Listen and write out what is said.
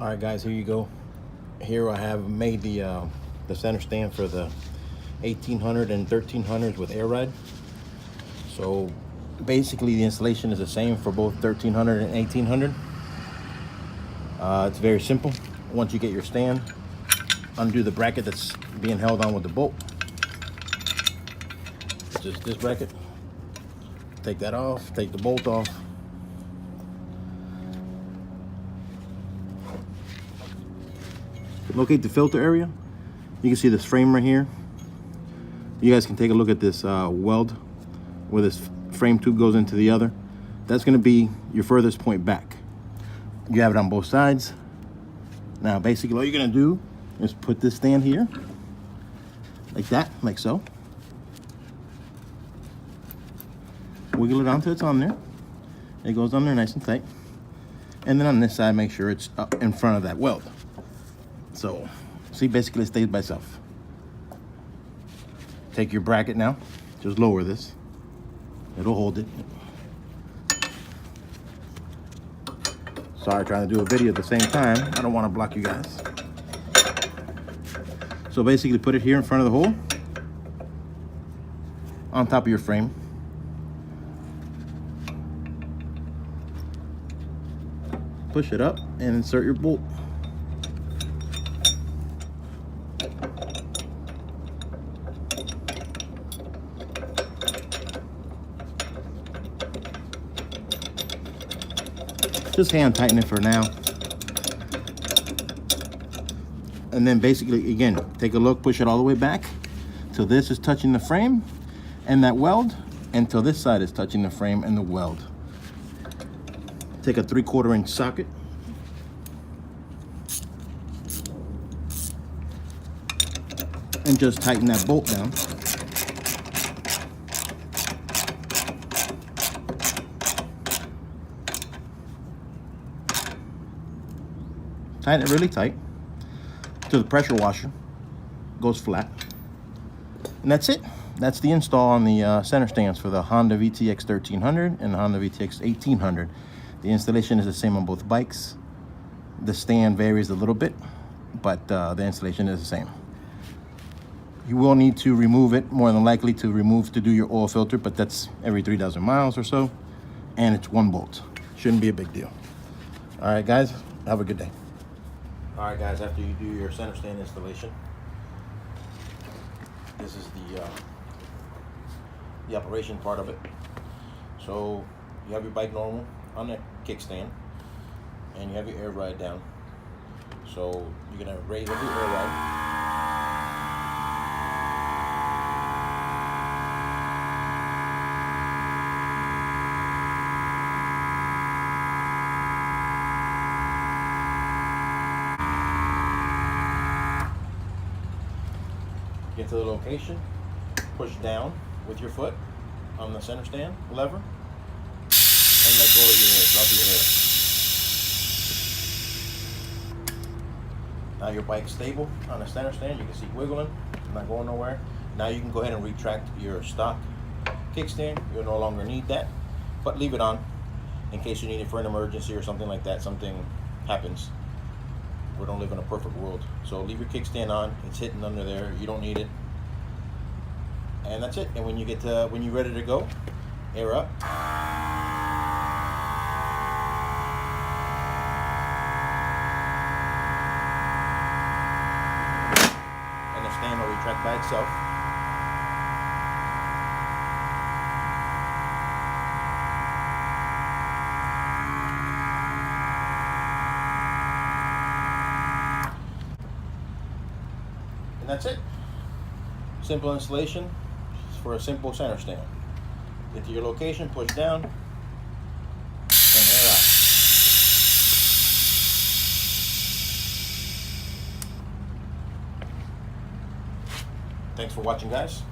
All right, guys, here you go. Here I have made the center stand for the 1800 and 1300s with air ride. So basically the installation is the same for both 1300 and 1800. It's very simple. Once you get your stand, undo the bracket that's being held on with the bolt. Just this bracket. Take that off, take the bolt off. Locate the filter area. You can see this frame right here. You guys can take a look at this weld where this frame tube goes into the other. That's going to be your furthest point back. You have it on both sides. Now basically all you're going to do is put this stand here like that, like so. Wiggle it onto it's on there. It goes on there nice and tight. And then on this side, make sure it's up in front of that weld. So, see, basically it stays by itself. Take your bracket now, just lower this. It'll hold it. Sorry, trying to do a video at the same time. I don't want to block you guys. So basically put it here in front of the hole, on top of your frame. Push it up and insert your bolt. Just hand tighten it for now. And then basically, again, take a look, push it all the way back till this is touching the frame and that weld, until this side is touching the frame and the weld. Take a 3/4 inch socket. And just tighten that bolt down. Tighten it really tight till the pressure washer goes flat. And that's it. That's the install on the center stands for the Honda VTX 1300 and the Honda VTX 1800. The installation is the same on both bikes. The stand varies a little bit, but the installation is the same. You will need to remove it, more than likely to do your oil filter, but that's every 3,000 miles or so. And it's one bolt. Shouldn't be a big deal. All right, guys, have a good day. All right, guys, after you do your center stand installation, this is the operation part of it. So you have your bike normal on the kickstand, and you have your air ride down. So you're gonna raise up your air ride. Get to the location, push down with your foot on the center stand lever, and let go of your air, drop your air. Now your bike's stable on the center stand. You can see wiggling, not going nowhere. Now you can go ahead and retract your stock kickstand. You'll no longer need that, but leave it on in case you need it for an emergency or something like that. Something happens. We don't live in a perfect world. So leave your kickstand on. It's hidden under there. You don't need it. And that's it. And when you're ready to go, air up. And the stand will retract by itself. And that's it. Simple installation for a simple center stand. Get to your location, push down, and air out. Thanks for watching, guys.